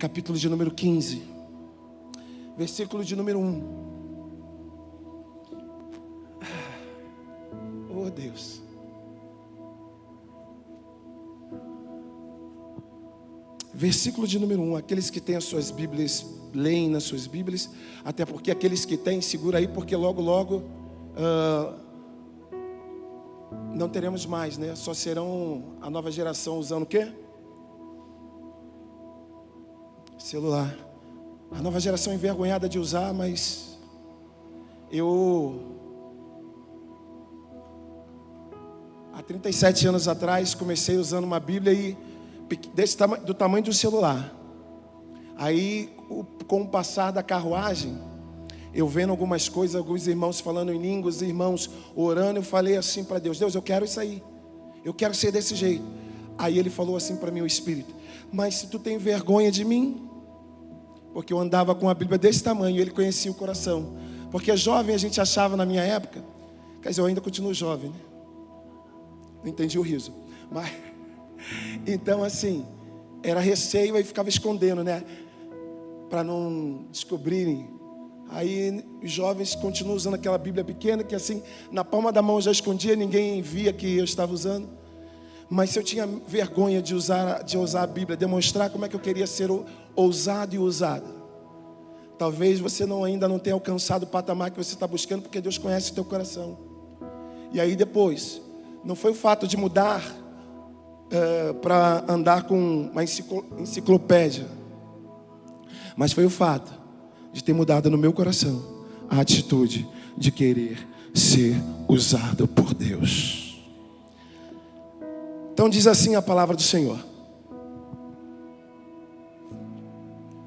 capítulo de número 15, versículo de número 1. Oh Deus. Versículo de número 1. Aqueles que têm as suas Bíblias, leem nas suas Bíblias. Até porque aqueles que têm, segura aí, porque logo não teremos mais, né? Só serão a nova geração usando o quê? Celular. A nova geração envergonhada de usar, mas há 37 anos atrás comecei usando uma Bíblia do tamanho de um celular. Aí, com o passar da carruagem, eu vendo algumas coisas, alguns irmãos falando em línguas, irmãos orando, eu falei assim para Deus: Deus, eu quero isso aí, eu quero ser desse jeito. Aí Ele falou assim para mim, o Espírito: mas se tu tem vergonha de mim, porque eu andava com a Bíblia desse tamanho, Ele conhecia o coração. Porque jovem a gente achava na minha época, quer dizer, eu ainda continuo jovem, né? Não entendi o riso, mas então assim, era receio, aí ficava escondendo, né? Para não descobrirem. Aí os jovens continuam usando aquela Bíblia pequena, que assim, na palma da mão eu já escondia, ninguém via que eu estava usando. Mas se eu tinha vergonha de usar a Bíblia, demonstrar como é que eu queria ser ousado e ousada. Talvez você ainda não tenha alcançado o patamar que você está buscando, porque Deus conhece o teu coração. E aí depois, não foi o fato de mudar para andar com uma enciclopédia, mas foi o fato de ter mudado no meu coração a atitude de querer ser usado por Deus. Então diz assim a palavra do Senhor.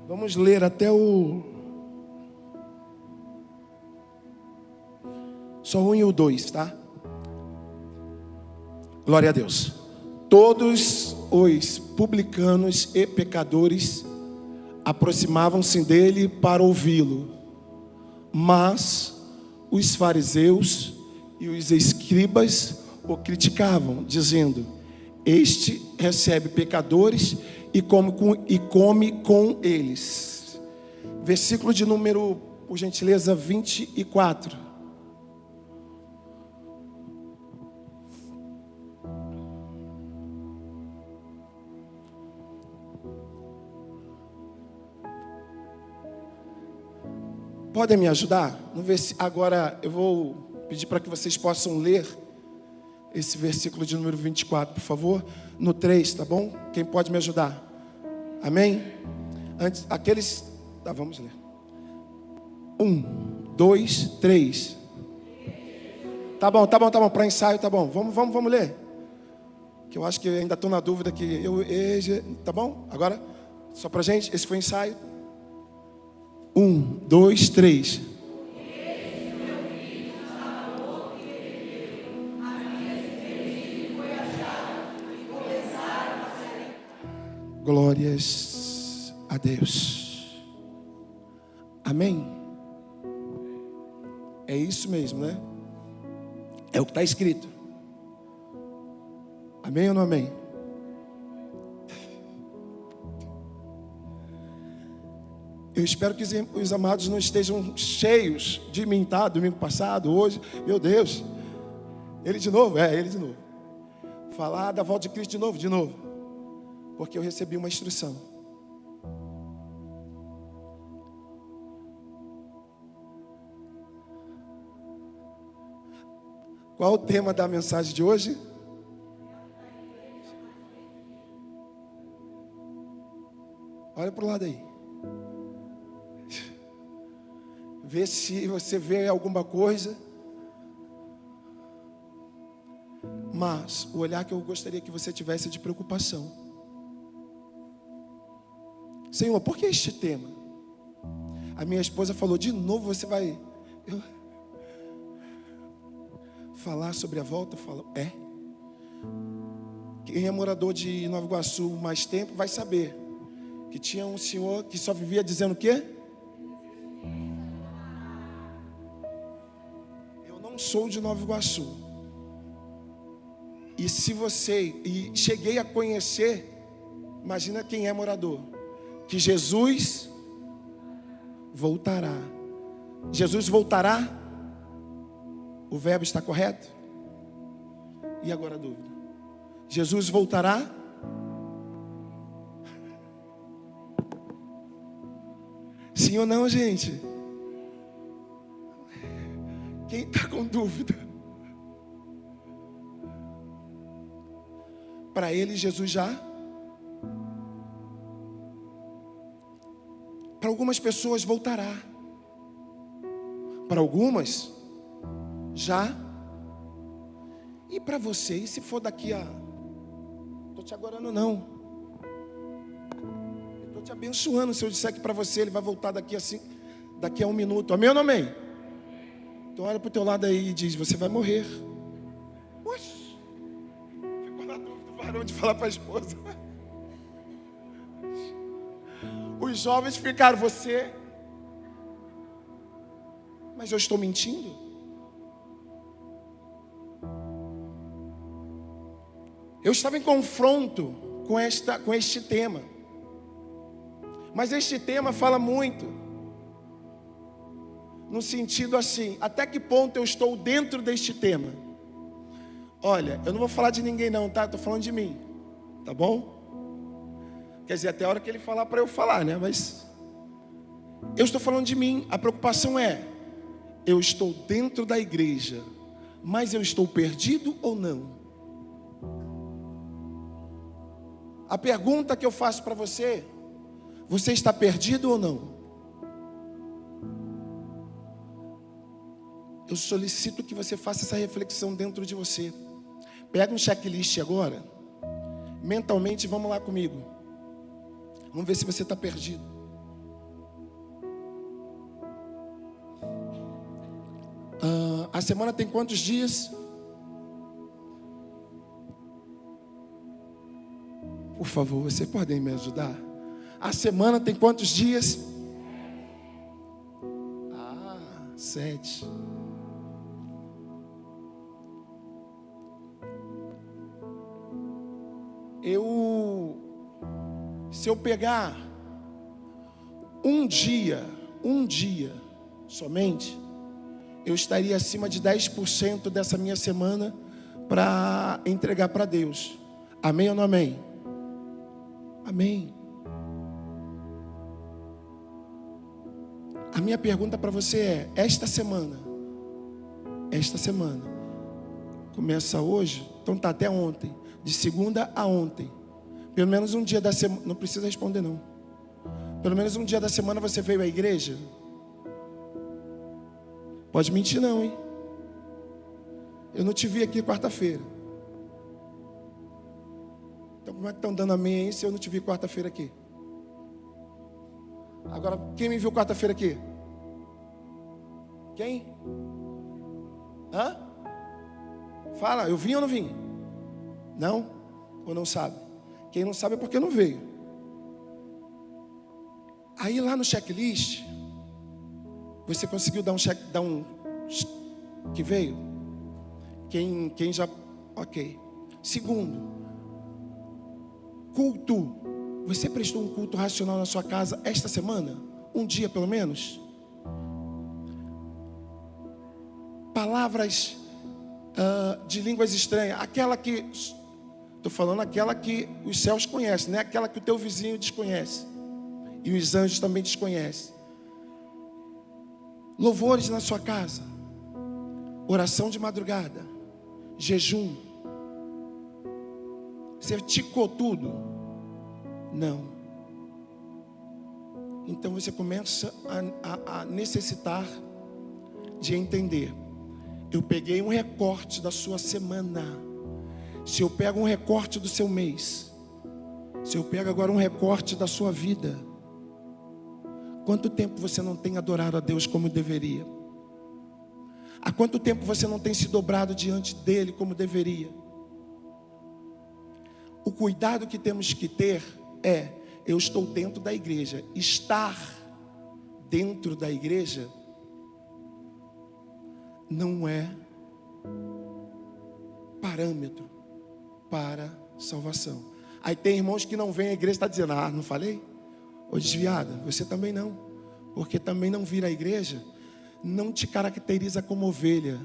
Vamos ler até só 1 e o 2, tá? Glória a Deus. Todos os publicanos e pecadores aproximavam-se dele para ouvi-lo, mas os fariseus e os escribas o criticavam, dizendo: este recebe pecadores e come com eles. Versículo de número, por gentileza, 24. Podem me ajudar? Agora eu vou pedir para que vocês possam ler esse versículo de número 24, por favor. No 3, tá bom? Quem pode me ajudar? Amém? Vamos ler. 1, 2, 3. Tá bom. Para ensaio, tá bom. Vamos ler. Que eu acho que ainda estou na dúvida que tá bom? Agora, só pra gente, esse foi o ensaio. 1, 2, 3. Glórias a Deus. Amém? É isso mesmo, né? É o que está escrito. Amém ou não amém? Eu espero que os amados não estejam cheios de mim, tá? Domingo passado, hoje, meu Deus. Ele de novo? Ele de novo. Falar da volta de Cristo de novo. Porque eu recebi uma instrução. Qual o tema da mensagem de hoje? Olha para o lado aí. Vê se você vê alguma coisa. Mas o olhar que eu gostaria que você tivesse é de preocupação. Senhor, por que este tema? A minha esposa falou: de novo você vai falar sobre a volta? Eu falo: Quem é morador de Nova Iguaçu mais tempo vai saber que tinha um senhor que só vivia dizendo o quê? Eu não sou de Nova Iguaçu. E cheguei a conhecer, imagina quem é morador. que Jesus voltará. Jesus voltará? O verbo está correto? E agora a dúvida? Jesus voltará? Sim ou não, gente? Quem está com dúvida? Para ele, Jesus já? Para algumas pessoas voltará. Para algumas, já. E para você, e se for daqui a... Estou te agorando não. Estou te abençoando se eu disser que para você ele vai voltar daqui a 1 minuto. Amém ou não amém? Então olha para o teu lado aí e diz, você vai morrer. Oxe. Ficou na dúvida o varão de falar para a esposa. Os jovens ficaram, você... Mas eu estou mentindo? Eu estava em confronto com este tema. Mas este tema fala muito. No sentido assim, até que ponto eu estou dentro deste tema? Olha, eu não vou falar de ninguém não, tá? Estou falando de mim. Tá bom? Quer dizer, até a hora que ele falar para eu falar, né? Mas eu estou falando de mim. A preocupação é, eu estou dentro da igreja, mas eu estou perdido ou não? A pergunta que eu faço para você, você está perdido ou não? Eu solicito que você faça essa reflexão dentro de você. Pega um checklist agora, mentalmente, vamos lá comigo. Vamos ver se você está perdido. A semana tem quantos dias? Por favor, vocês podem me ajudar? A semana tem quantos dias? 7. Se eu pegar um dia somente, eu estaria acima de 10% dessa minha semana para entregar para Deus. Amém ou não amém? Amém. A minha pergunta para você é, esta semana, começa hoje, então tá até ontem, de segunda a ontem, pelo menos um dia da semana, não precisa responder não, pelo menos um dia da semana você veio à igreja? Pode mentir não, hein? Eu não te vi aqui quarta-feira. Então como é que estão dando amém aí se eu não te vi quarta-feira aqui? Agora, quem me viu quarta-feira aqui? Quem? Hã? Fala, eu vim ou não vim? Não? Ou não sabe? Quem não sabe é porque não veio. Aí lá no checklist, você conseguiu dar um que veio? Quem já... Ok. Segundo, culto. Você prestou um culto racional na sua casa esta semana? Um dia pelo menos? Palavras de línguas estranhas. Aquela que... Estou falando aquela que os céus conhecem, não é aquela que o teu vizinho desconhece. E os anjos também desconhecem. Louvores na sua casa. Oração de madrugada. Jejum. Você ticou tudo? Não. Então você começa a necessitar de entender. Eu peguei um recorte da sua semana. Se eu pego um recorte do seu mês, se eu pego agora um recorte da sua vida, quanto tempo você não tem adorado a Deus como deveria? Há quanto tempo você não tem se dobrado diante dele como deveria? O cuidado que temos que ter é, eu estou dentro da igreja. Estar dentro da igreja não é parâmetro para salvação. Aí tem irmãos que não vêm à igreja e estão dizendo, não falei? ou desviada, você também não. Porque também não vir à igreja não te caracteriza como ovelha.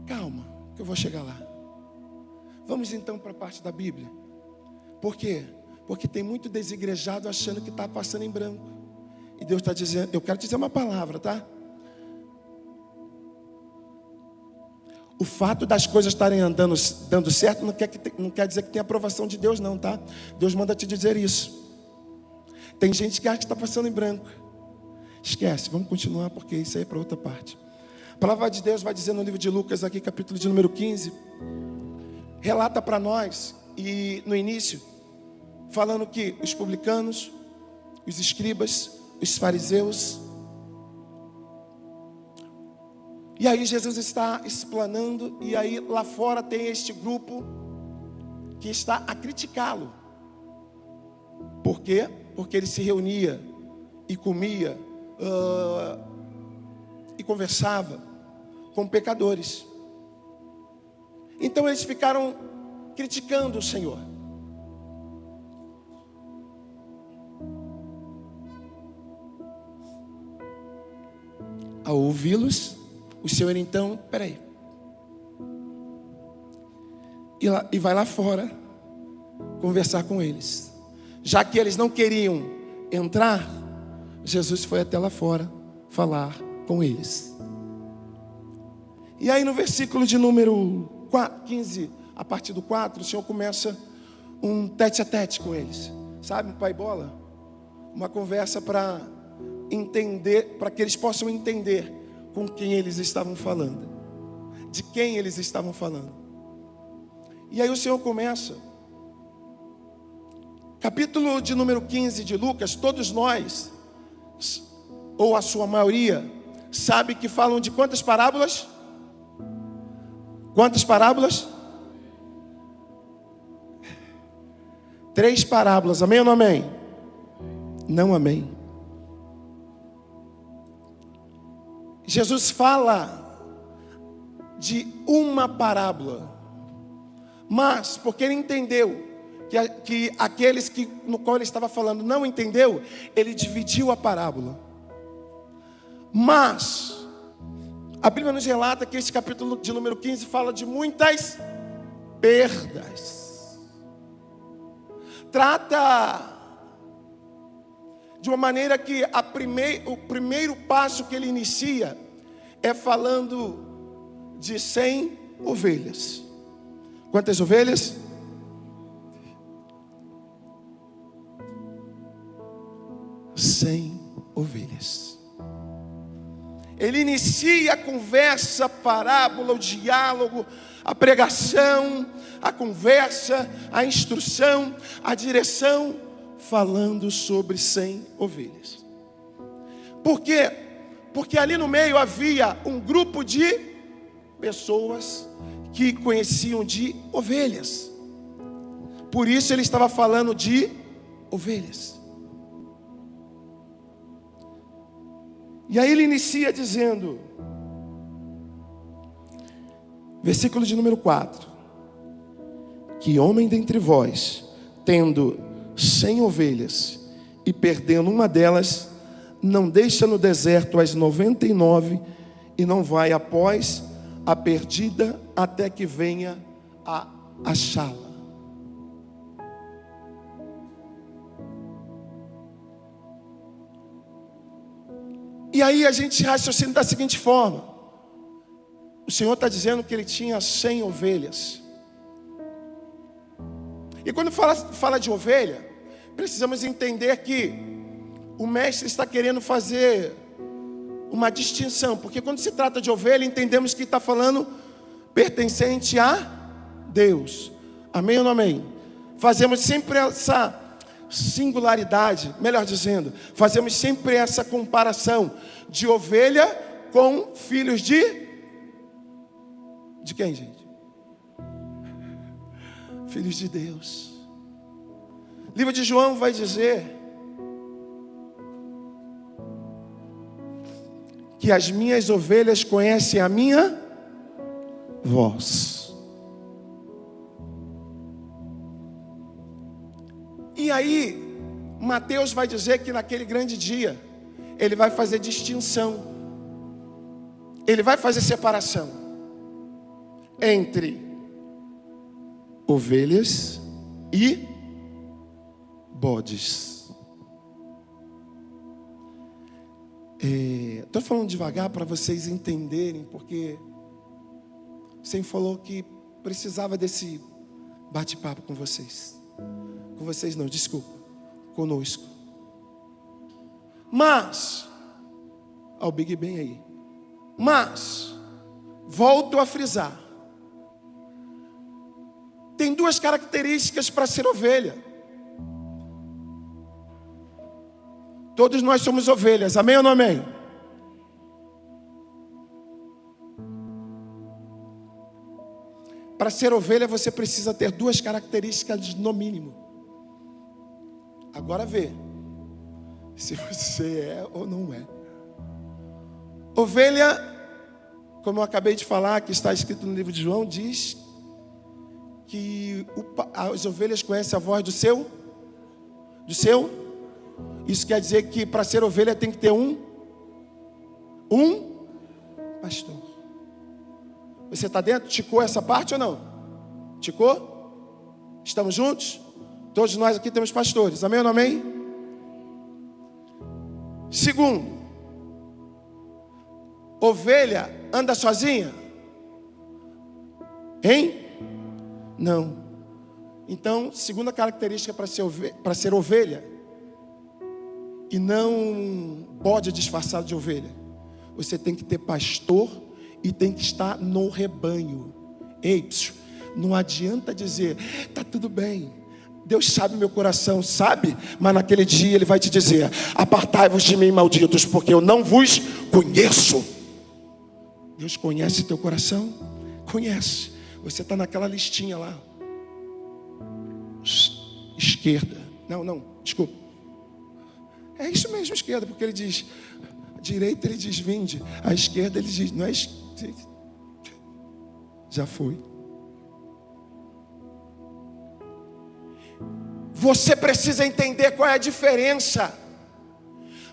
Calma, que eu vou chegar lá. Vamos então para a parte da Bíblia. Por quê? Porque tem muito desigrejado achando que está passando em branco. E Deus está dizendo, eu quero dizer uma palavra, tá? O fato das coisas estarem dando certo não quer dizer que tem aprovação de Deus não, tá? Deus manda te dizer isso. Tem gente que acha que está passando em branco. Esquece, vamos continuar porque isso aí é para outra parte. A palavra de Deus vai dizer no livro de Lucas, aqui capítulo de número 15. Relata para nós, e no início, falando que os publicanos, os escribas, os fariseus. E aí Jesus está explanando, e aí lá fora tem este grupo que está a criticá-lo. Por quê? Porque ele se reunia e comia e conversava com pecadores. Então eles ficaram criticando o Senhor. Ao ouvi-los, o Senhor então, peraí, e vai lá fora conversar com eles. Já que eles não queriam entrar, Jesus foi até lá fora falar com eles. E aí no versículo de número 15, a partir do 4, o Senhor começa um tete-a-tete com eles. Sabe, um pai bola? Uma conversa para entender, para que eles possam entender com quem eles estavam falando, de quem eles estavam falando. E aí o Senhor começa, capítulo de número 15 de Lucas, todos nós, ou a sua maioria, sabe que falam de quantas parábolas? Quantas parábolas? 3 parábolas, amém ou não amém? Não amém. Jesus fala de uma parábola, mas porque ele entendeu que aqueles no qual ele estava falando não entendeu, ele dividiu a parábola. Mas a Bíblia nos relata que esse capítulo de número 15 fala de muitas perdas. Trata de uma maneira que o primeiro passo que ele inicia é falando de 100 ovelhas. Quantas ovelhas? 100 ovelhas. Ele inicia a conversa, a parábola, o diálogo, a pregação, a conversa, a instrução, a direção, falando sobre 100 ovelhas. Por quê? Porque ali no meio havia um grupo de pessoas que conheciam de ovelhas. Por isso ele estava falando de ovelhas. E aí ele inicia dizendo, versículo de número 4: que homem dentre vós, tendo 100 ovelhas e perdendo uma delas, não deixa no deserto as 99 e não vai após a perdida até que venha a achá-la. E aí a gente raciocina da seguinte forma: o Senhor está dizendo que ele tinha 100 ovelhas. E quando fala de ovelha, precisamos entender que o mestre está querendo fazer uma distinção. Porque quando se trata de ovelha, entendemos que está falando pertencente a Deus. Amém ou não amém? Fazemos sempre essa singularidade, melhor dizendo, fazemos sempre essa comparação de ovelha com filhos de quem, gente? Filhos de Deus. O livro de João vai dizer que as minhas ovelhas conhecem a minha voz. E aí, Mateus vai dizer que naquele grande dia, ele vai fazer distinção. Ele vai fazer separação entre ovelhas e bodes. Estou falando devagar para vocês entenderem, porque você falou que precisava desse bate-papo com vocês. Com vocês não, desculpa, conosco. Mas, ao Big Ben aí. Mas, volto a frisar. Tem duas características para ser ovelha. Todos nós somos ovelhas, amém ou não amém? Para ser ovelha você precisa ter duas características no mínimo. Agora vê se você é ou não é. Ovelha, como eu acabei de falar, que está escrito no livro de João, diz que as ovelhas conhecem a voz do seu. Isso quer dizer que para ser ovelha tem que ter um pastor. Você está dentro? Ticou essa parte ou não? Ticou? Estamos juntos? Todos nós aqui temos pastores, amém ou não amém? Segundo, ovelha anda sozinha? Hein? Não. Então, segunda característica para ser ovelha, e não bode disfarçado de ovelha, você tem que ter pastor e tem que estar no rebanho. Ei, não adianta dizer, tá tudo bem, Deus sabe meu coração, sabe? Mas naquele dia Ele vai te dizer, apartai-vos de mim, malditos, porque eu não vos conheço. Deus conhece teu coração? Conhece. Você está naquela listinha lá. Esquerda. Não, desculpa. É isso mesmo, esquerda, porque Ele diz, a direita Ele diz, vinde. A esquerda Ele diz, não é esquerda. Já foi. Você precisa entender qual é a diferença.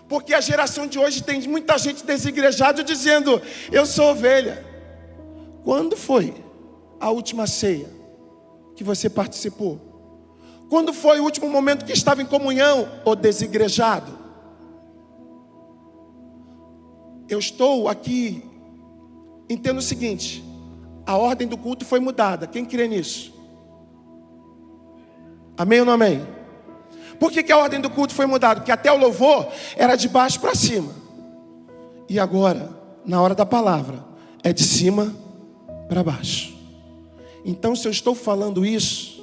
Porque a geração de hoje tem muita gente desigrejada dizendo, eu sou ovelha. Quando foi a última ceia que você participou? Quando foi o último momento que estava em comunhão, ô desigrejado? Eu estou aqui, entendo o seguinte, a ordem do culto foi mudada. Quem crê nisso? Amém ou não amém? Por que a ordem do culto foi mudada? Porque até o louvor era de baixo para cima. E agora, na hora da palavra, é de cima para baixo. Então, se eu estou falando isso,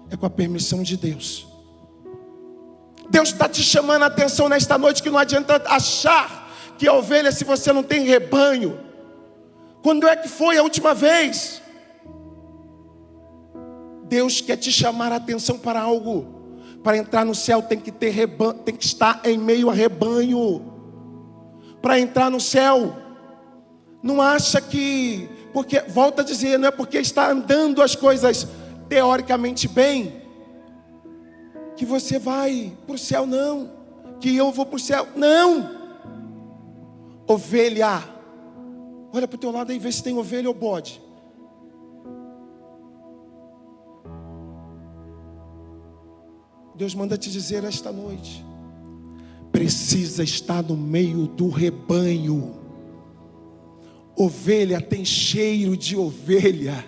é com a permissão de Deus. Deus está te chamando a atenção nesta noite, que não adianta achar que é ovelha se você não tem rebanho. Quando é que foi a última vez? Deus quer te chamar a atenção para algo. Para entrar no céu tem que ter rebanho, tem que estar em meio a rebanho. Para entrar no céu, não acha que, porque, volta a dizer, não é porque está andando as coisas teoricamente bem, que você vai para o céu, não. Que eu vou para o céu, não. Ovelha, olha para o teu lado aí, vê se tem ovelha ou bode. Deus manda te dizer esta noite, precisa estar no meio do rebanho. Ovelha tem cheiro de ovelha.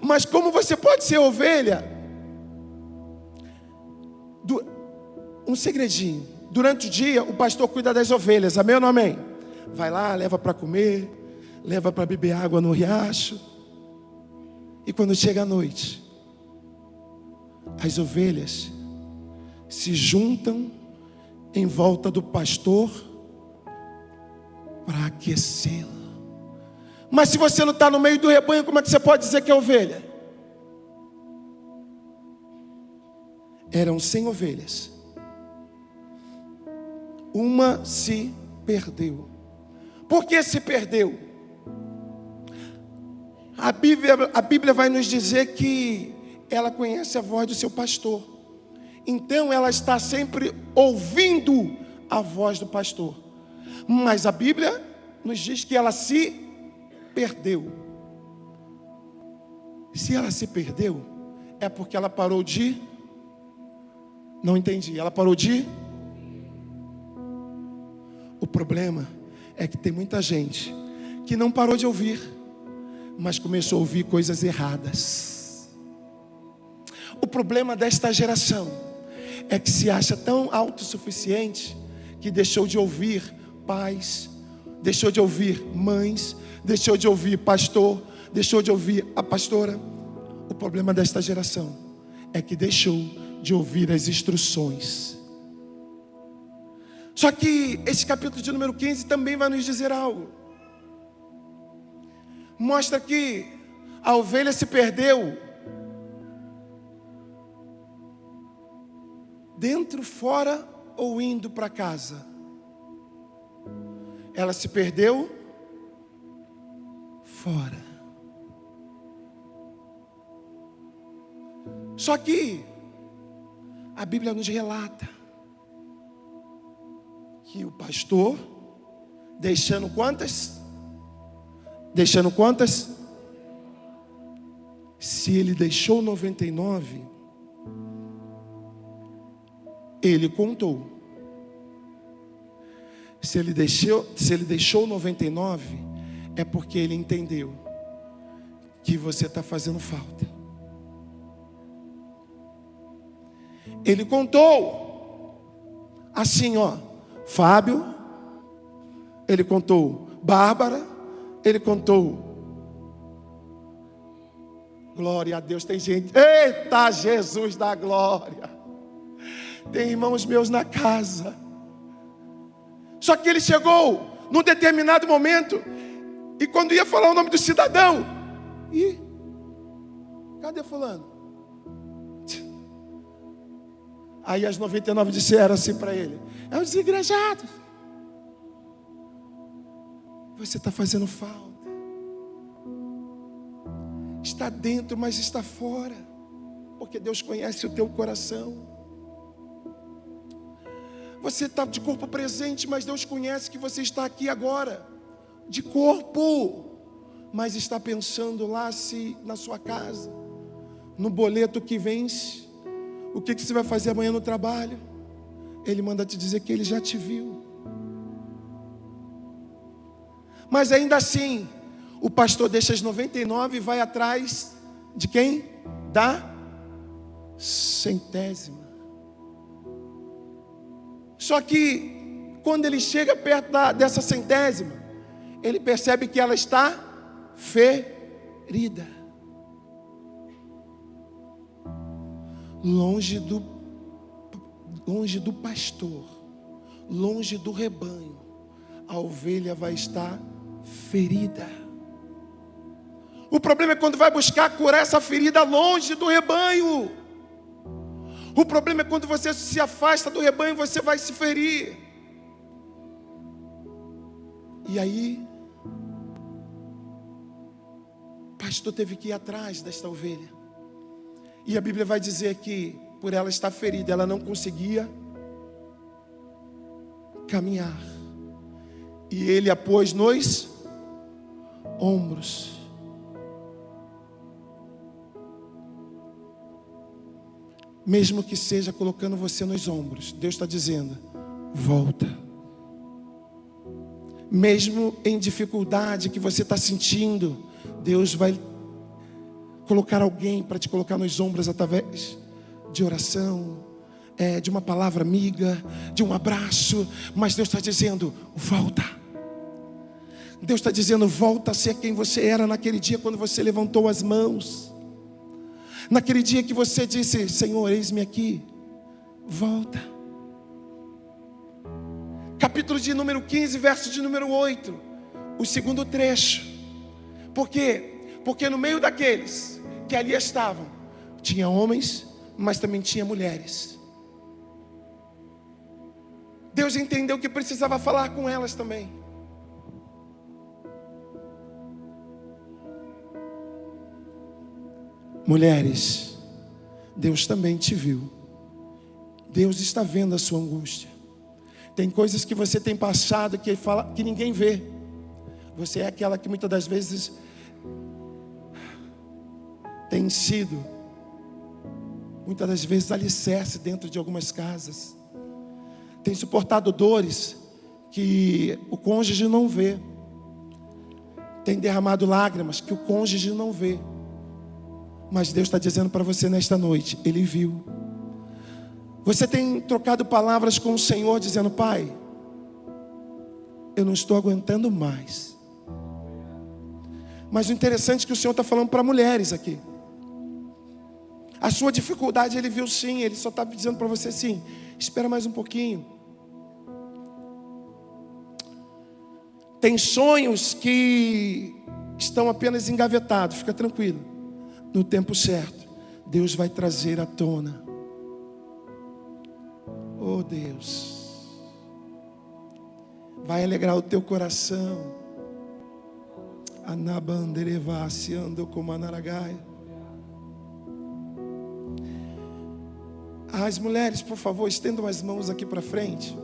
Mas como você pode ser ovelha? Um segredinho. Durante o dia o pastor cuida das ovelhas, amém ou não amém? Vai lá, leva para comer, leva para beber água no riacho. E quando chega a noite, as ovelhas se juntam em volta do pastor para aquecê-la. Mas se você não está no meio do rebanho, como é que você pode dizer que é ovelha? Eram 100 ovelhas. Uma se perdeu. Por que se perdeu? A Bíblia vai nos dizer que ela conhece a voz do seu pastor. Então ela está sempre ouvindo a voz do pastor. Mas a Bíblia nos diz que ela se perdeu. Se ela se perdeu, é porque ela parou de... Não entendi. Ela parou de... O problema é que tem muita gente que não parou de ouvir, mas começou a ouvir coisas erradas. O problema desta geração é que se acha tão autossuficiente que deixou de ouvir pais, deixou de ouvir mães, deixou de ouvir pastor, deixou de ouvir a pastora. O problema desta geração é que deixou de ouvir as instruções. Só que esse capítulo de número 15 também vai nos dizer algo. Mostra que a ovelha se perdeu dentro, fora ou indo para casa. Ela se perdeu fora. Só que a Bíblia nos relata que o pastor, deixando quantas? Deixando quantas? Se ele deixou 99, ele contou. Se ele deixou 99, é porque ele entendeu que você está fazendo falta. Ele contou assim, ó, Fábio, ele contou Bárbara, ele contou. Glória a Deus, tem gente, eita Jesus da glória, tem irmãos meus na casa. Só que ele chegou num determinado momento, e quando ia falar o nome do cidadão, e cadê fulano? Aí as 99 disseram assim para ele: é um desigrejado, você está fazendo falta. Está dentro, mas está fora, porque Deus conhece o teu coração. Você está de corpo presente, mas Deus conhece que você está aqui agora, de corpo, mas está pensando lá na sua casa, no boleto que vence, o que você vai fazer amanhã no trabalho. Ele manda te dizer que ele já te viu. Mas ainda assim, o pastor deixa as 99 e vai atrás de quem? Da centésima. Só que quando ele chega perto dessa centésima, ele percebe que ela está ferida. Longe do pastor, longe do rebanho, a ovelha vai estar ferida. O problema é quando vai buscar curar essa ferida longe do rebanho. O problema é quando você se afasta do rebanho, você vai se ferir. E aí, o pastor teve que ir atrás desta ovelha. E a Bíblia vai dizer que, por ela estar ferida, ela não conseguia caminhar. E ele a pôs nos ombros. Mesmo que seja colocando você nos ombros, Deus está dizendo: volta. Mesmo em dificuldade que você está sentindo, Deus vai colocar alguém para te colocar nos ombros através de oração, de uma palavra amiga, de um abraço. Mas Deus está dizendo: volta. Deus está dizendo: volta a ser quem você era naquele dia quando você levantou as mãos. Naquele dia que você disse: Senhor, eis-me aqui. Volta. Capítulo de número 15, verso de número 8. O segundo trecho. Por quê? Porque no meio daqueles que ali estavam, tinha homens, mas também tinha mulheres. Deus entendeu que precisava falar com elas também. Mulheres, Deus também te viu Deus está vendo a sua angústia. Tem coisas que você tem passado que ninguém vê. Você é aquela que muitas das vezes tem sido, muitas das vezes, alicerce dentro de algumas casas. Tem suportado dores que o cônjuge não vê. Tem derramado lágrimas que o cônjuge não vê. Mas Deus está dizendo para você nesta noite, Ele viu. Você tem trocado palavras com o Senhor dizendo: Pai, eu não estou aguentando mais. Mas o interessante é que o Senhor está falando para mulheres aqui. A sua dificuldade Ele viu sim. Ele só está dizendo para você assim: espera mais um pouquinho. Tem sonhos que estão apenas engavetados. Fica tranquilo. No tempo certo, Deus vai trazer à tona. Oh Deus, vai alegrar o teu coração. Anabandereva se ando como anaragaia. As mulheres, por favor, estendam as mãos aqui para frente.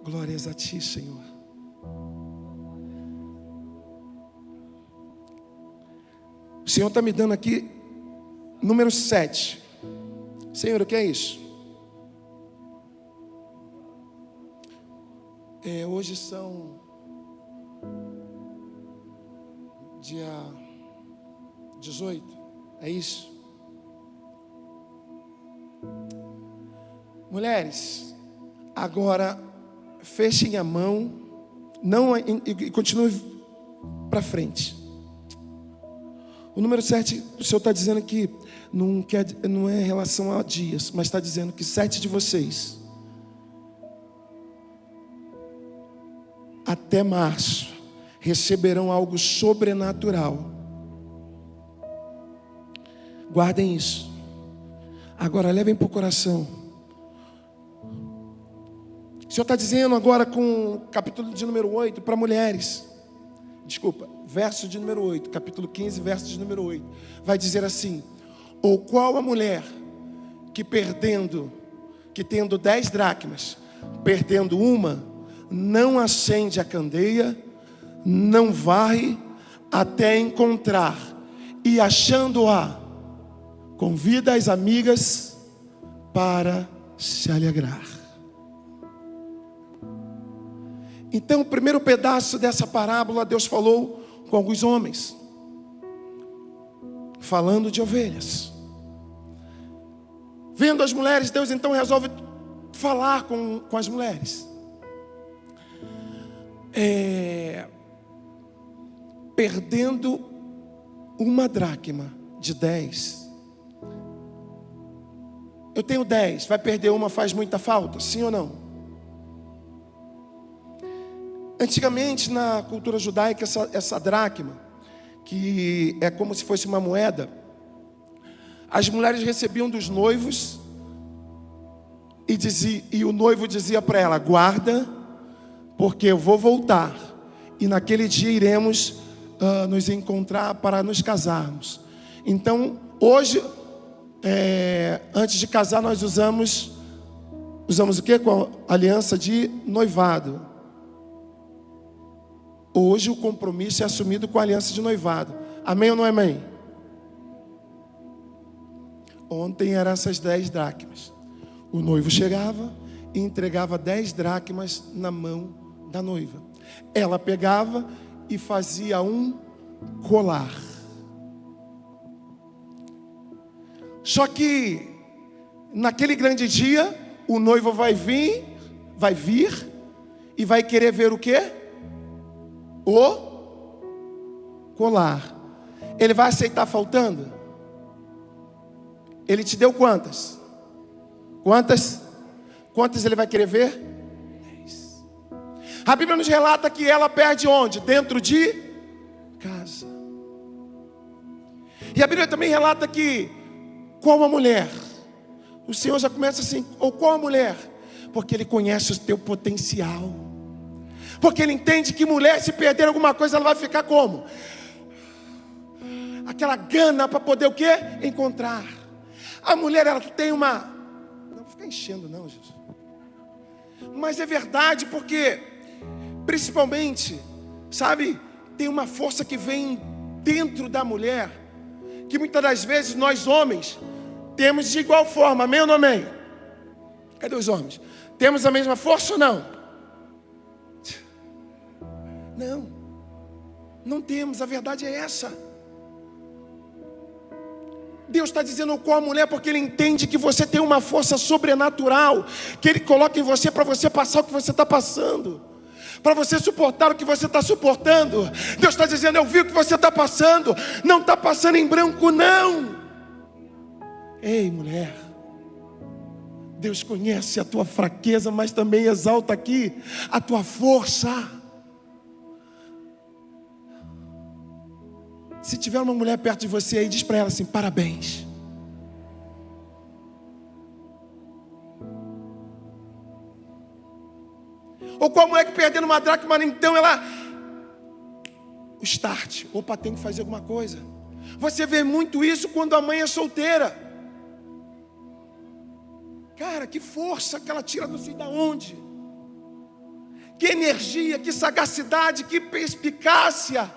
Glórias a Ti, Senhor. O Senhor está me dando aqui número 7. Senhor, o que é isso? Hoje são dia 18. É isso? Mulheres, agora fechem a mão, e continue para frente. O número 7, o Senhor está dizendo que não é em relação a dias, mas está dizendo que 7 de vocês, até março, receberão algo sobrenatural. Guardem isso. Agora levem para o coração. O Senhor está dizendo agora com o capítulo de número 8 para mulheres. Desculpa, verso de número 8, capítulo 15, verso de número 8. Vai dizer assim: ou qual a mulher que tendo 10 dracmas, perdendo uma, não acende a candeia, não varre até encontrar, e achando-a, convida as amigas para se alegrar. Então, o primeiro pedaço dessa parábola, Deus falou com alguns homens, falando de ovelhas. Vendo as mulheres, Deus então resolve falar com as mulheres. Perdendo uma dracma de 10. Eu tenho 10, vai perder uma, faz muita falta? Sim ou não? Antigamente, na cultura judaica, essa dracma, que é como se fosse uma moeda, as mulheres recebiam dos noivos e o noivo dizia para ela: guarda, porque eu vou voltar e naquele dia iremos nos encontrar para nos casarmos. Então, hoje, antes de casar, nós usamos o quê? Com a aliança de noivado. Hoje o compromisso é assumido com a aliança de noivado. Amém ou não é amém? Ontem eram essas 10 dracmas. O noivo chegava e entregava 10 dracmas na mão da noiva. Ela pegava e fazia um colar. Só que naquele grande dia, o noivo vai vir e vai querer ver o quê? O colar. Ele vai aceitar faltando? Ele te deu quantas? Quantas ele vai querer ver? 10. A Bíblia nos relata que ela perde onde? Dentro de casa. E a Bíblia também relata que qual a mulher? O Senhor já começa assim: ou qual a mulher? Porque Ele conhece o teu potencial. Porque Ele entende que mulher, se perder alguma coisa, ela vai ficar como? aquela gana para poder o quê? Encontrar. A mulher, ela tem uma... Não vou ficar enchendo não, Jesus. Mas é verdade, porque principalmente, sabe, tem uma força que vem dentro da mulher, que muitas das vezes nós homens temos de igual forma, amém ou não amém? Cadê os homens? Temos a mesma força ou não? Não, não temos, a verdade é essa. Deus está dizendo com a mulher porque Ele entende que você tem uma força sobrenatural, que Ele coloca em você para você passar o que você está passando, para você suportar o que você está suportando. Deus está dizendo, eu vi o que você está passando, não está passando em branco não. Ei mulher, Deus conhece a tua fraqueza, mas também exalta aqui a tua força. Se tiver uma mulher perto de você aí, diz para ela assim, parabéns. Ou com a mulher que perdendo uma dracma, então ela... O start. Opa, tem que fazer alguma coisa. Você vê muito isso quando a mãe é solteira. Cara, que força que ela tira não sei de onde. Que energia, que sagacidade, que perspicácia.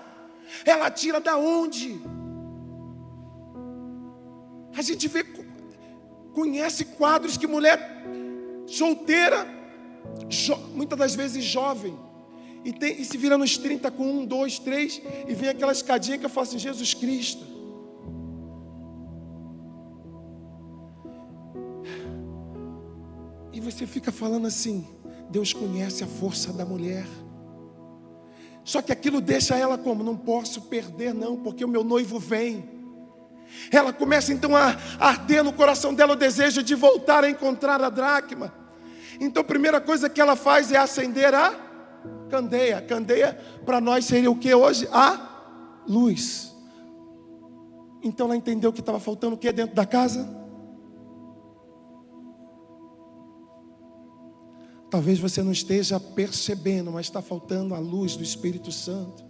Ela tira da onde? A gente vê, conhece quadros que mulher solteira, muitas das vezes jovem, e se vira nos 30 com 1, 2, 3, e vem aquela escadinha que eu falo assim, Jesus Cristo. E você fica falando assim, Deus conhece a força da mulher. Só que aquilo deixa ela como? Não posso perder não, porque o meu noivo vem. Ela começa então a arder no coração dela o desejo de voltar a encontrar a dracma. Então a primeira coisa que ela faz é acender a candeia. Candeia para nós seria o que hoje? A luz. Então ela entendeu que estava faltando o que dentro da casa? Talvez você não esteja percebendo, mas está faltando a luz do Espírito Santo.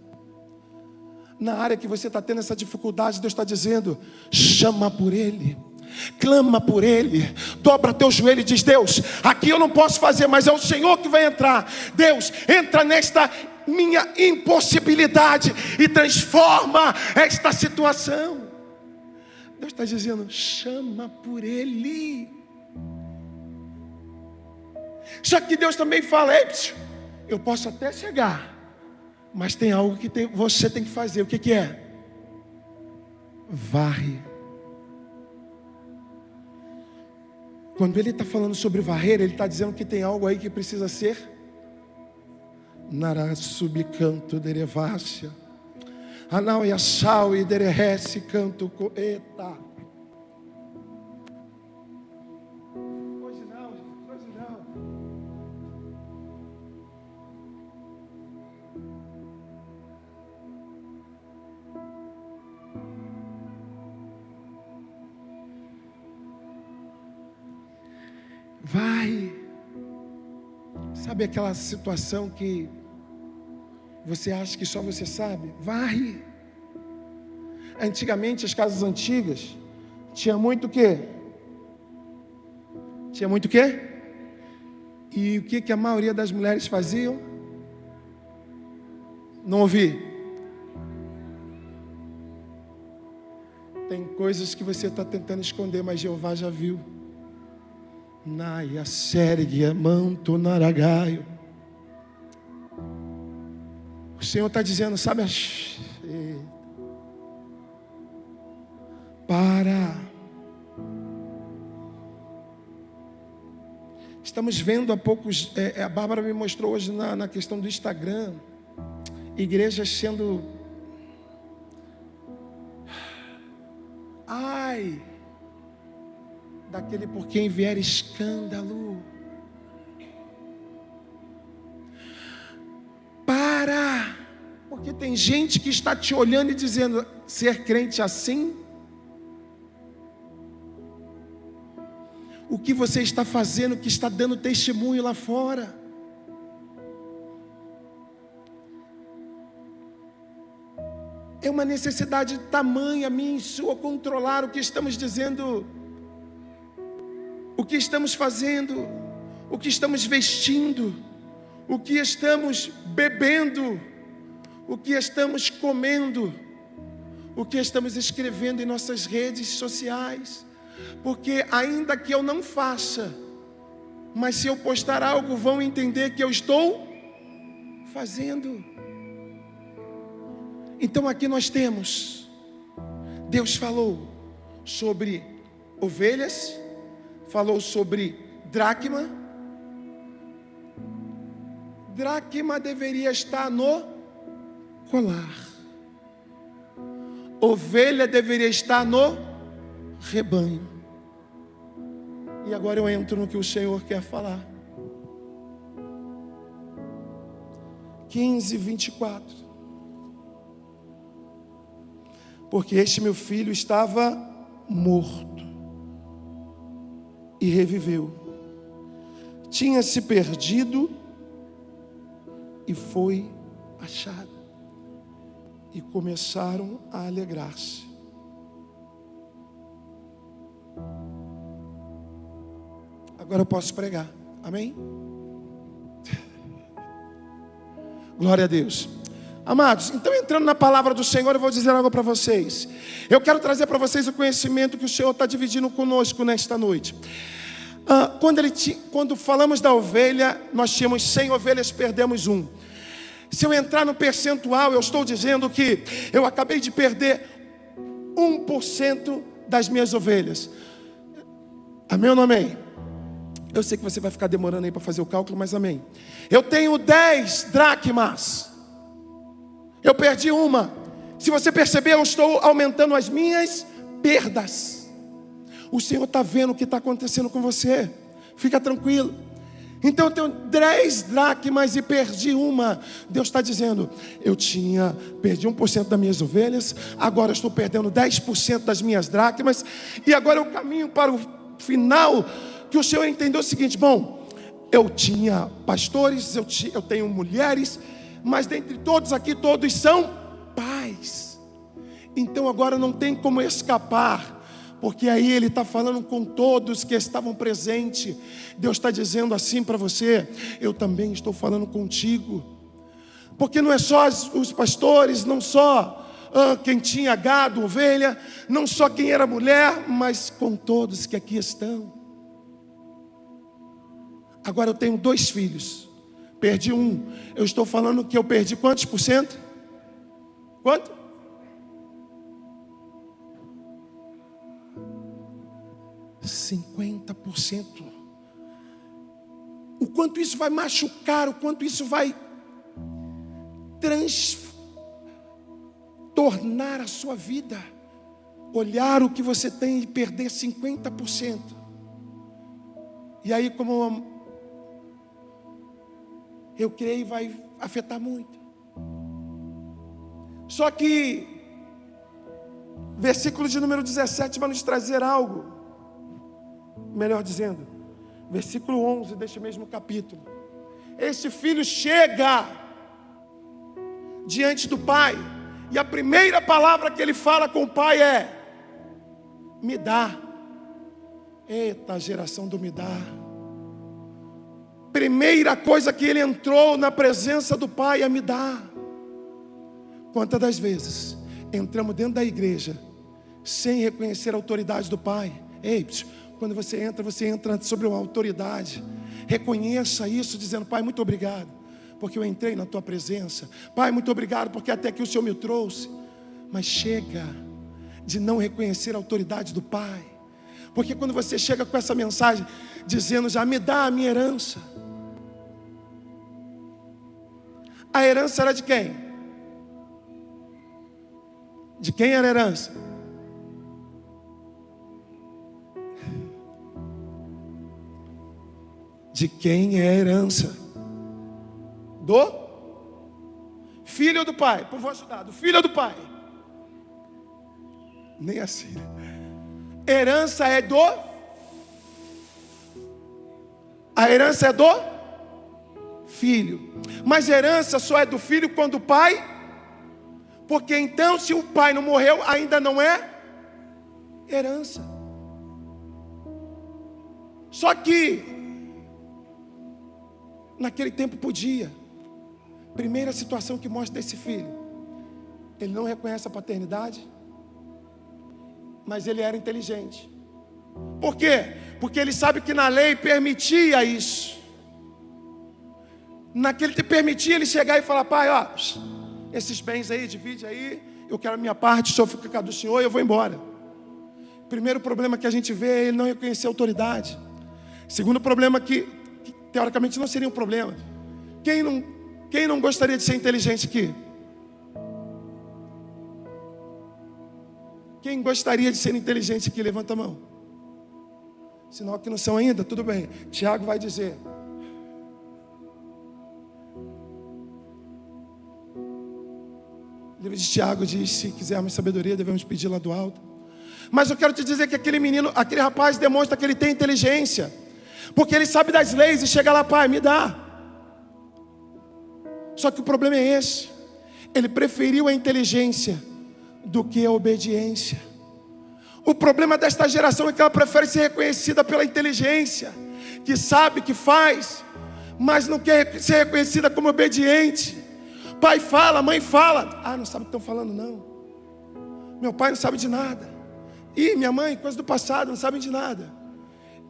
Na área que você está tendo essa dificuldade, Deus está dizendo, chama por Ele, clama por Ele, dobra teu joelho e diz, Deus, aqui eu não posso fazer, mas é o Senhor que vai entrar. Deus, entra nesta minha impossibilidade e transforma esta situação. Deus está dizendo, chama por Ele. Só que Deus também fala, eu posso até chegar, mas tem algo que você tem que fazer. O que é? Varre. Quando Ele está falando sobre varrer, Ele está dizendo que tem algo aí que precisa ser narasubicanto derevácia anau e assau e derehesse canto coeta. Vai. Sabe aquela situação que você acha que só você sabe? Vai. Antigamente, as casas antigas tinha muito o quê? Tinha muito o quê? E o que a maioria das mulheres faziam? Não ouvi. Tem coisas que você está tentando esconder, mas Jeová já viu. Naia sergia manto naragaio. O Senhor está dizendo, sabe, para. Estamos vendo há poucos, a Bárbara me mostrou hoje na questão do Instagram, igrejas sendo, ai, daquele por quem vier escândalo. Para, porque tem gente que está te olhando e dizendo, ser crente assim? O que você está fazendo, que está dando testemunho lá fora? É uma necessidade tamanha, minha e sua, controlar o que estamos dizendo, o que estamos fazendo, o que estamos vestindo, o que estamos bebendo, o que estamos comendo, o que estamos escrevendo em nossas redes sociais. Porque ainda que eu não faça, mas se eu postar algo, vão entender que eu estou fazendo. Então aqui nós temos, Deus falou sobre ovelhas, falou sobre dracma. Dracma deveria estar no colar. Ovelha deveria estar no rebanho. E agora eu entro no que o Senhor quer falar. 15:24. Porque este meu filho estava morto e reviveu. Tinha se perdido e foi achado. E começaram a alegrar-se. Agora eu posso pregar. Amém? Glória a Deus. Amados, então entrando na palavra do Senhor, eu vou dizer algo para vocês. Eu quero trazer para vocês o conhecimento que o Senhor está dividindo conosco nesta noite. Quando falamos da ovelha, nós tínhamos 100 ovelhas, perdemos 1. Se eu entrar no percentual, eu estou dizendo que eu acabei de perder 1% das minhas ovelhas. Amém ou não amém? Eu sei que você vai ficar demorando aí para fazer o cálculo, mas amém. Eu tenho 10 dracmas. Eu perdi 1. Se você perceber, eu estou aumentando as minhas perdas. O Senhor está vendo o que está acontecendo com você. Fica tranquilo. Então eu tenho 10 dracmas e perdi 1. Deus está dizendo, perdi 1% das minhas ovelhas, agora eu estou perdendo 10% das minhas dracmas, e agora eu caminho para o final, que o Senhor entendeu o seguinte: bom, eu tinha pastores, eu tenho mulheres, mas dentre todos aqui, todos são pais. Então agora não tem como escapar, porque aí Ele está falando com todos que estavam presentes. Deus está dizendo assim para você: eu também estou falando contigo. Porque não é só os pastores, não só quem tinha gado, ovelha, não só quem era mulher, mas com todos que aqui estão. Agora eu tenho 2 filhos, perdi 1. Eu estou falando que eu perdi quantos por cento? Quanto? %50%. O quanto isso vai machucar, o quanto isso vai tornar a sua vida. Olhar o que você tem e perder 50%. E aí, como eu creio, vai afetar muito. Só que versículo de número 17 vai nos trazer algo. Melhor dizendo, versículo 11 deste mesmo capítulo. Este filho chega diante do pai, e a primeira palavra que ele fala com o pai é: me dá. Eita, geração do me dá. Primeira coisa que ele entrou na presença do pai é me dá. Quantas das vezes entramos dentro da igreja sem reconhecer a autoridade do pai? Ei, quando você entra sobre uma autoridade. Reconheça isso dizendo: pai, muito obrigado, porque eu entrei na tua presença. Pai, muito obrigado, porque até aqui o Senhor me trouxe. Mas chega de não reconhecer a autoridade do pai. Porque quando você chega com essa mensagem dizendo já: me dá a minha herança. A herança era de quem? De quem era a herança? De quem é a herança? Do filho ou do pai? Por vou ajudar. Do filho ou do pai? Nem assim. Herança é do... A herança é do filho. Mas herança só é do filho quando o pai... Porque então, se o pai não morreu, ainda não é herança. Só que naquele tempo podia. Primeira situação que mostra desse filho: ele não reconhece a paternidade, mas ele era inteligente. Por quê? Porque ele sabe que na lei permitia isso. Naquele te permitia ele chegar e falar: pai, ó, esses bens aí, divide aí, eu quero a minha parte, o senhor fica com a do senhor e eu vou embora. Primeiro problema que a gente vê é ele não reconhecer a autoridade. Segundo problema que teoricamente não seria um problema. Quem não gostaria de ser inteligente aqui? Quem gostaria de ser inteligente aqui? Levanta a mão. Sinal que não são ainda, tudo bem. Tiago vai dizer. O livro de Tiago diz: se quisermos sabedoria, devemos pedir lá do alto. Mas eu quero te dizer que aquele menino, aquele rapaz demonstra que ele tem inteligência, porque ele sabe das leis e chega lá: pai, me dá. Só que o problema é esse: ele preferiu a inteligência do que a obediência. O problema desta geração é que ela prefere ser reconhecida pela inteligência, que sabe, que faz, mas não quer ser reconhecida como obediente. Pai fala, mãe fala: ah, não sabe o que estão falando não. Meu pai não sabe de nada. Ih, minha mãe, coisa do passado, não sabem de nada.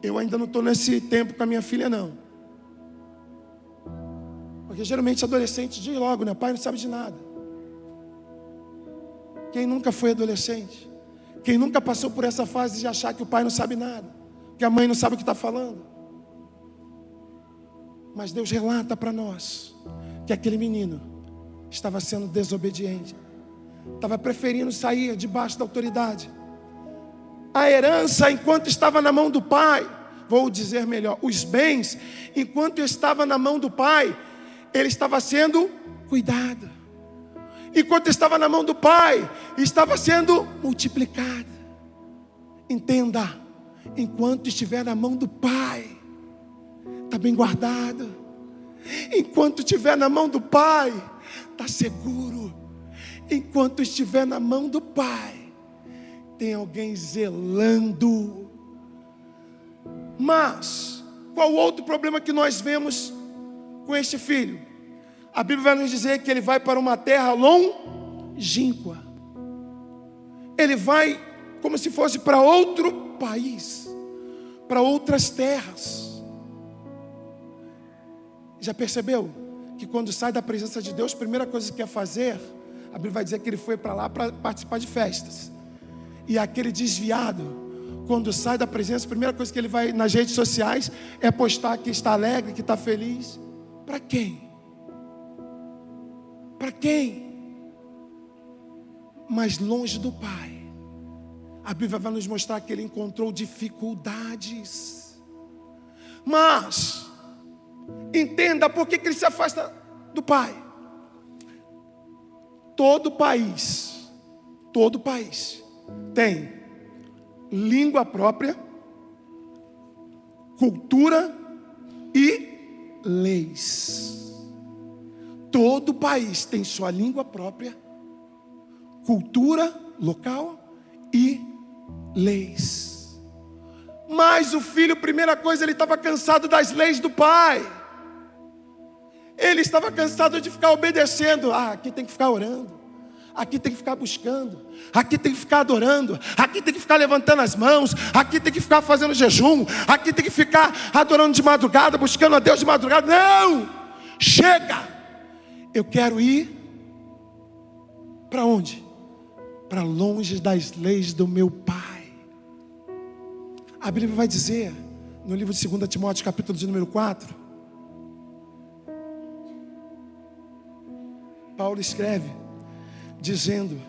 Eu ainda não estou nesse tempo com a minha filha não. Porque geralmente adolescente diz logo, né? Pai não sabe de nada. Quem nunca foi adolescente? Quem nunca passou por essa fase de achar que o pai não sabe nada, que a mãe não sabe o que está falando? Mas Deus relata para nós que aquele menino estava sendo desobediente, estava preferindo sair debaixo da autoridade. A herança, enquanto estava na mão do pai, vou dizer melhor, os bens, enquanto estava na mão do pai, ele estava sendo cuidado. Enquanto estava na mão do pai, estava sendo multiplicado. Entenda: enquanto estiver na mão do pai, está bem guardado. Enquanto estiver na mão do pai, está seguro. Enquanto estiver na mão do pai, tem alguém zelando. Mas qual outro problema que nós vemos com este filho? A Bíblia vai nos dizer que ele vai para uma terra longínqua. Ele vai como se fosse para outro país, para outras terras. Já percebeu que quando sai da presença de Deus, a primeira coisa que quer fazer, a Bíblia vai dizer que ele foi para lá para participar de festas. E aquele desviado, quando sai da presença, a primeira coisa que ele vai nas redes sociais é postar que está alegre, que está feliz. Para quem? Para quem? Mas longe do Pai. A Bíblia vai nos mostrar que ele encontrou dificuldades. Mas entenda por que ele se afasta do Pai. Todo país tem língua própria, cultura e leis. Todo país tem sua língua própria, cultura local e leis. Mas o filho, primeira coisa, ele estava cansado das leis do pai. Ele estava cansado de ficar obedecendo. Ah, aqui tem que ficar orando, aqui tem que ficar buscando, aqui tem que ficar adorando, aqui tem que ficar levantando as mãos, aqui tem que ficar fazendo jejum, aqui tem que ficar adorando de madrugada, buscando a Deus de madrugada. Não! Chega! Eu quero ir para onde? Para longe das leis do meu pai. A Bíblia vai dizer, no livro de 2 Timóteo, capítulo de número 4, Paulo escreve, dizendo: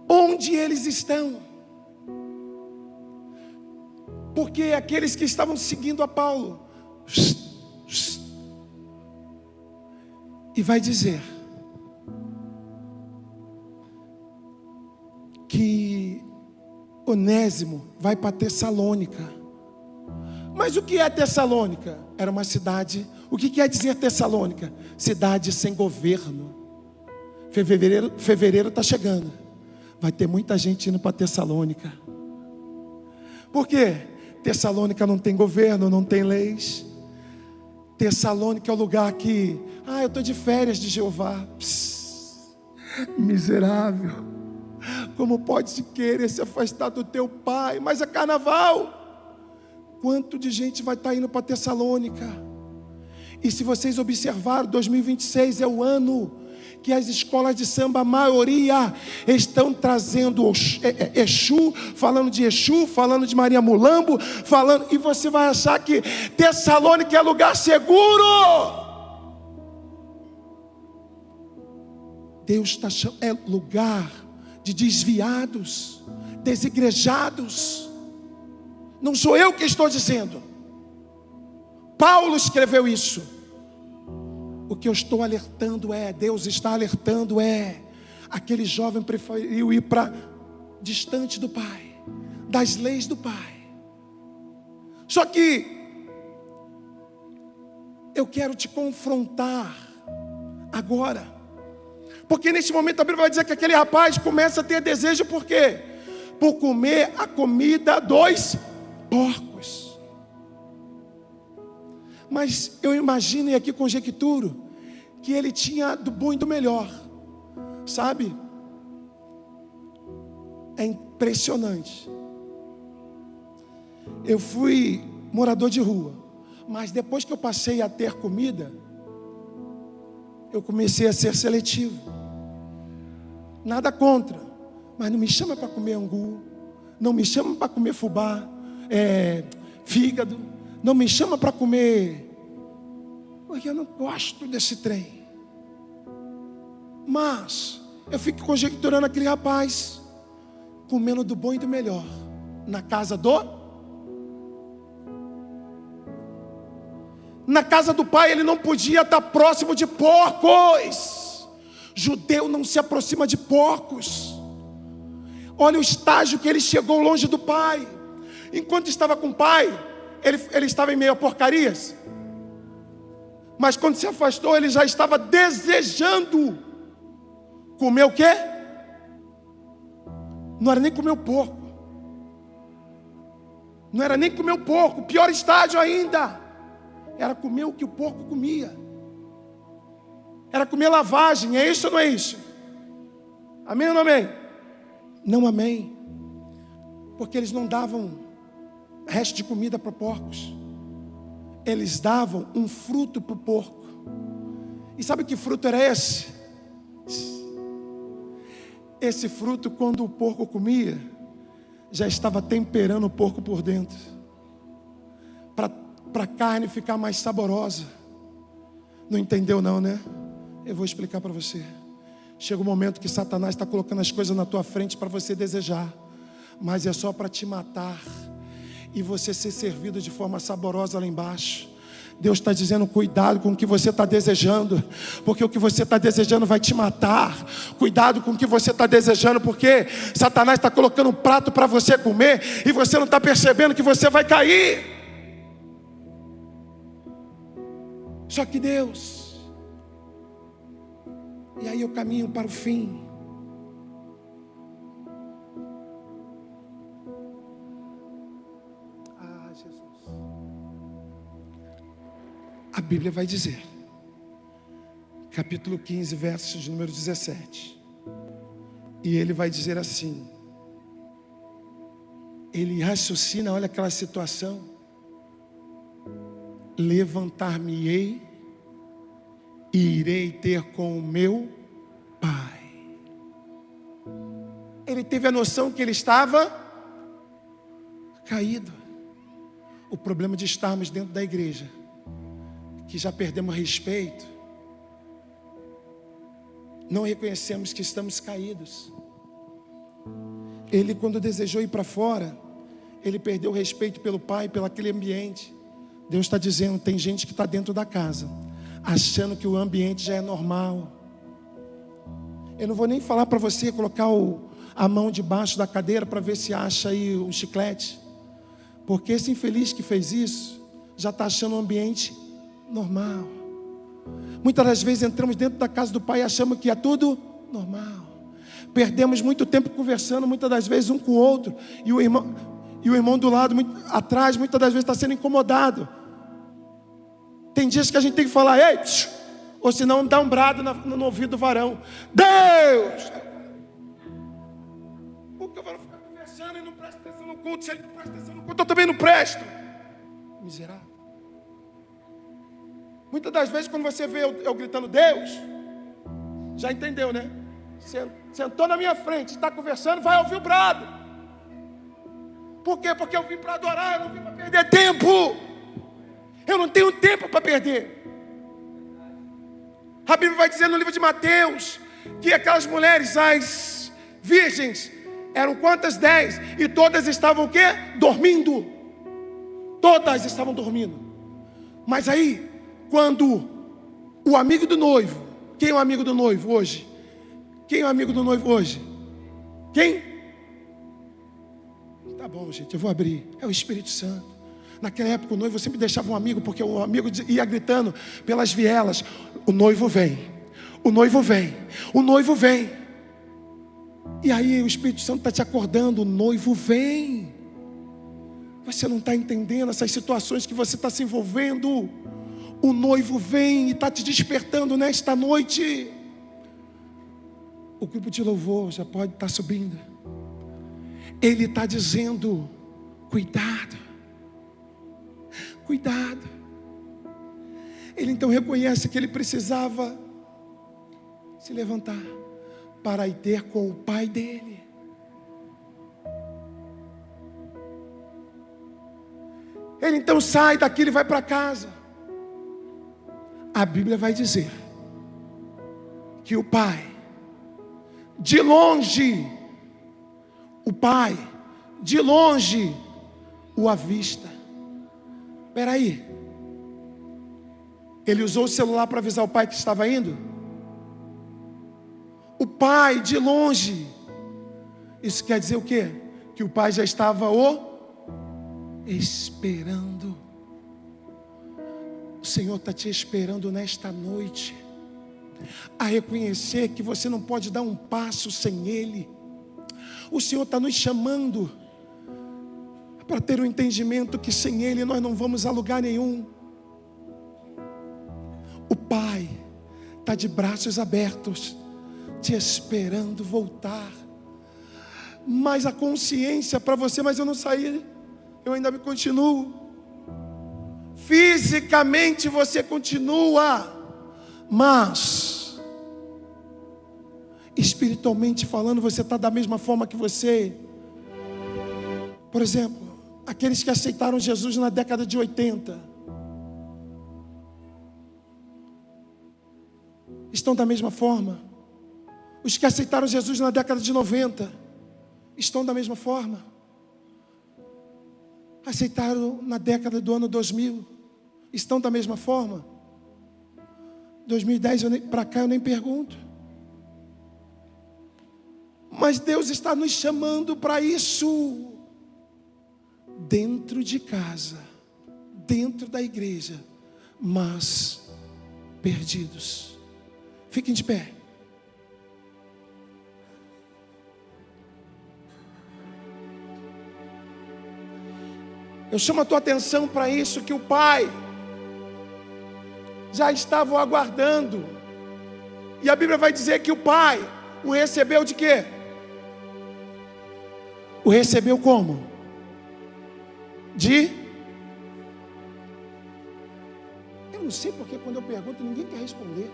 onde eles estão? Porque aqueles que estavam seguindo a Paulo, e vai dizer que Onésimo vai para Tessalônica. Mas o que é Tessalônica? Era uma cidade. O que quer dizer Tessalônica? Cidade sem governo. Fevereiro está chegando. Vai ter muita gente indo para Tessalônica. Por quê? Tessalônica não tem governo, não tem leis. Tessalônica é o lugar que, eu estou de férias de Jeová. Miserável. Como pode se querer se afastar do teu pai? Mas é carnaval. Quanto de gente vai estar indo para Tessalônica? E se vocês observaram, 2026 é o ano que as escolas de samba, a maioria, estão trazendo Exu, falando de Maria Mulambo, e você vai achar que Tessalônica é lugar seguro. Deus está chamando, é lugar de desviados, desigrejados. Não sou eu que estou dizendo. Paulo escreveu isso. O que eu estou alertando Deus está alertando aquele jovem preferiu ir para distante do pai, das leis do pai. Só que eu quero te confrontar agora, porque neste momento a Bíblia vai dizer que aquele rapaz começa a ter desejo, por quê? Por comer a comida dos porcos. Mas eu imagino e aqui conjecturo que ele tinha do bom e do melhor, sabe? É impressionante. Eu fui morador de rua, mas depois que eu passei a ter comida, eu comecei a ser seletivo. Nada contra, mas não me chama para comer angu, não me chama para comer fubá, fígado, não me chama para comer, porque eu não gosto desse trem. Mas eu fico conjecturando aquele rapaz comendo do bom e do melhor na casa do pai. Ele não podia estar próximo de porcos. Judeu não se aproxima de porcos. Olha o estágio que ele chegou, longe do pai. Enquanto estava com o pai, ele estava em meio a porcarias. Mas quando se afastou, ele já estava desejando comer o quê? Não era nem comer o porco. Não era nem comer o porco. Pior estágio ainda. Era comer o que o porco comia. Era comer lavagem. É isso ou não é isso? Amém ou não amém? Não amém. Porque eles não davam resto de comida para porcos. Eles davam um fruto para o porco. E sabe que fruto era esse? Esse fruto, quando o porco comia, já estava temperando o porco por dentro, para a carne ficar mais saborosa. Não entendeu não, né? Eu vou explicar para você. Chega um momento que Satanás está colocando as coisas na tua frente para você desejar, mas é só para te matar e você ser servido de forma saborosa lá embaixo. Deus está dizendo, cuidado com o que você está desejando, porque o que você está desejando vai te matar. Cuidado com o que você está desejando, porque Satanás está colocando um prato para você comer e você não está percebendo que você vai cair. Só que Deus, e aí eu caminho para o fim. Jesus. A Bíblia vai dizer, capítulo 15, versos de número 17. E ele vai dizer assim, ele raciocina, olha aquela situação. Levantar-me-ei e irei ter com o meu pai. Ele teve a noção que ele estava caído. O problema de estarmos dentro da igreja, que já perdemos respeito, não reconhecemos que estamos caídos. Ele, quando desejou ir para fora, ele perdeu o respeito pelo pai, pelo aquele ambiente. Deus está dizendo, tem gente que está dentro da casa, achando que o ambiente já é normal. Eu não vou nem falar para você colocar a mão debaixo da cadeira para ver se acha aí um chiclete, porque esse infeliz que fez isso, já está achando o ambiente normal. Muitas das vezes entramos dentro da casa do pai e achamos que é tudo Normal. Perdemos muito tempo conversando, muitas das vezes um com o outro, e o irmão do lado, atrás, muitas das vezes está sendo incomodado. Tem dias que a gente tem que falar, ei, ou senão dá um brado no ouvido do varão. Deus! Porque eu vou ficar conversando e não presta atenção no culto. Se ele não presta atenção no culto, eu também não presto. Miserável. Muitas das vezes quando você vê eu gritando Deus, já entendeu, né? Sentou na minha frente, está conversando, vai ouvir o brado. Por quê? Porque eu vim para adorar, eu não vim para perder tempo. Eu não tenho tempo para perder. A Bíblia vai dizer no livro de Mateus que aquelas mulheres, as virgens, eram quantas? 10. E todas estavam o quê? Dormindo. Todas estavam dormindo. Mas aí, quando o amigo do noivo, quem é o amigo do noivo hoje? Quem é o amigo do noivo hoje? Quem? Tá bom, gente, eu vou abrir. É o Espírito Santo. Naquela época o noivo sempre deixava um amigo, porque o amigo ia gritando pelas vielas: o noivo vem, o noivo vem, o noivo vem. E aí o Espírito Santo está te acordando: o noivo vem. Você não está entendendo essas situações que você está se envolvendo. O noivo vem e está te despertando nesta noite. O grupo de louvor já pode estar subindo. Ele está dizendo: cuidado, cuidado. Ele então reconhece que ele precisava se levantar para ir ter com o pai dele. Ele então sai daqui, ele vai para casa. A Bíblia vai dizer que o pai, de longe, o pai, de longe, o avista. Espera aí. Ele usou o celular para avisar o pai que estava indo? O pai, de longe. Isso quer dizer o quê? Que o pai já estava esperando. O Senhor está te esperando nesta noite, a reconhecer que você não pode dar um passo sem Ele. O Senhor está nos chamando para ter um entendimento que sem Ele nós não vamos a lugar nenhum. O Pai está de braços abertos, te esperando voltar. Mas a consciência para você: mas eu não saí, eu ainda me continuo. Fisicamente você continua, mas espiritualmente falando, você está da mesma forma que você. Por exemplo, aqueles que aceitaram Jesus na década de 80 estão da mesma forma. Os que aceitaram Jesus na década de 90 estão da mesma forma. Aceitaram na década do ano 2000 estão da mesma forma. 2010 para cá eu nem pergunto. Mas Deus está nos chamando para isso. Dentro de casa, dentro da igreja, mas perdidos. Fiquem de pé. Eu chamo a tua atenção para isso, que o Pai já estava o aguardando. E a Bíblia vai dizer que o Pai o recebeu de quê? O recebeu como? Eu não sei porque quando eu pergunto ninguém quer responder.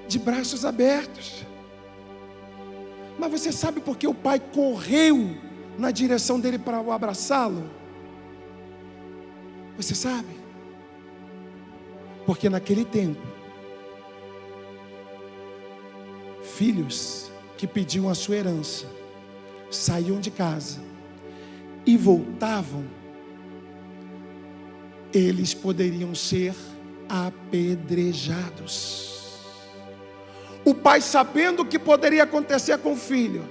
De braços abertos. Mas você sabe por que o Pai correu na direção dele para o abraçá-lo? Você sabe? Porque naquele tempo, filhos que pediam a sua herança saíam de casa e voltavam, eles poderiam ser apedrejados. O pai, sabendo o que poderia acontecer com o filho,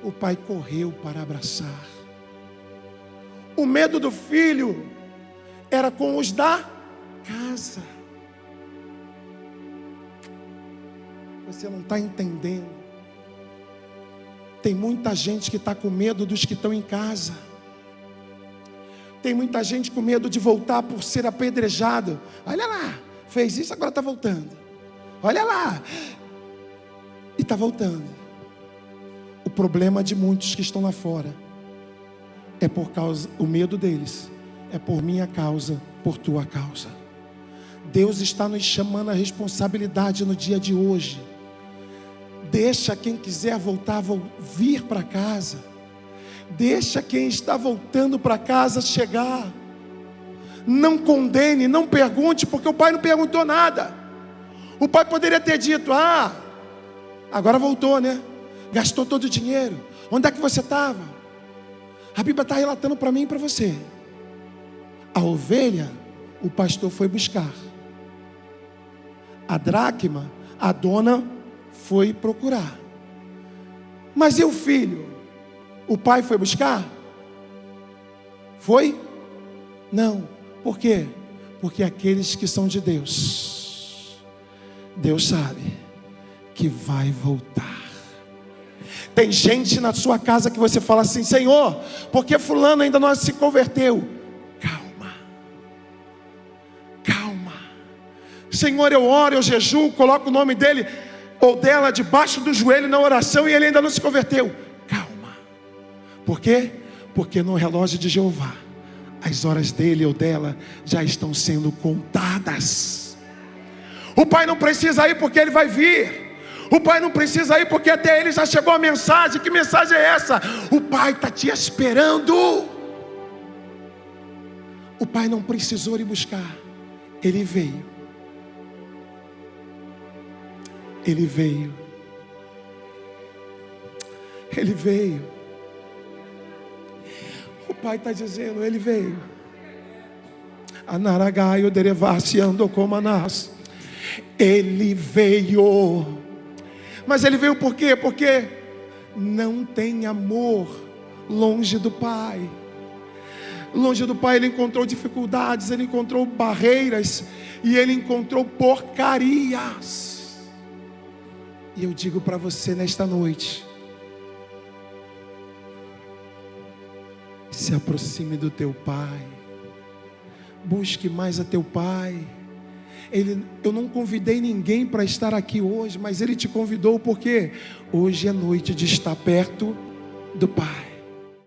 o pai correu para abraçar. O medo do filho era com os da casa. Você não está entendendo. Tem muita gente que está com medo dos que estão em casa. Tem muita gente com medo de voltar por ser apedrejado. Olha lá, fez isso, agora está voltando. Olha lá, e está voltando. O problema de muitos que estão lá fora é por causa, o medo deles é por minha causa, por tua causa. Deus está nos chamando a responsabilidade no dia de hoje. Deixa quem quiser voltar, vir para casa. Deixa quem está voltando para casa chegar. Não condene, não pergunte, porque o pai não perguntou nada. O pai poderia ter dito: agora voltou, né? Gastou todo o dinheiro. Onde é que você estava? A Bíblia está relatando para mim e para você. A ovelha, o pastor foi buscar. A dracma, a dona foi procurar. Mas e o filho? O pai foi buscar? Foi? Não. Por quê? Porque aqueles que são de Deus, Deus sabe que vai voltar. Tem gente na sua casa que você fala assim: Senhor, por que fulano ainda não se converteu? Calma, calma. Senhor, eu oro, eu jejuo, coloco o nome dele ou dela debaixo do joelho na oração e ele ainda não se converteu. Calma. Por quê? Porque no relógio de Jeová as horas dele ou dela já estão sendo contadas. O pai não precisa ir porque ele vai vir. O pai não precisa ir porque até ele já chegou a mensagem. Que mensagem é essa? O pai está te esperando. O pai não precisou ir buscar. Ele veio. Ele veio. Ele veio. O pai está dizendo: ele veio. Anaragaio derevasi ando como anás. Ele veio. Mas ele veio por quê? Porque não tem amor longe do pai. Longe do pai ele encontrou dificuldades, ele encontrou barreiras e ele encontrou porcarias. E eu digo para você nesta noite: se aproxime do teu pai, busque mais a teu pai. Eu não convidei ninguém para estar aqui hoje, mas ele te convidou porque hoje é noite de estar perto do pai.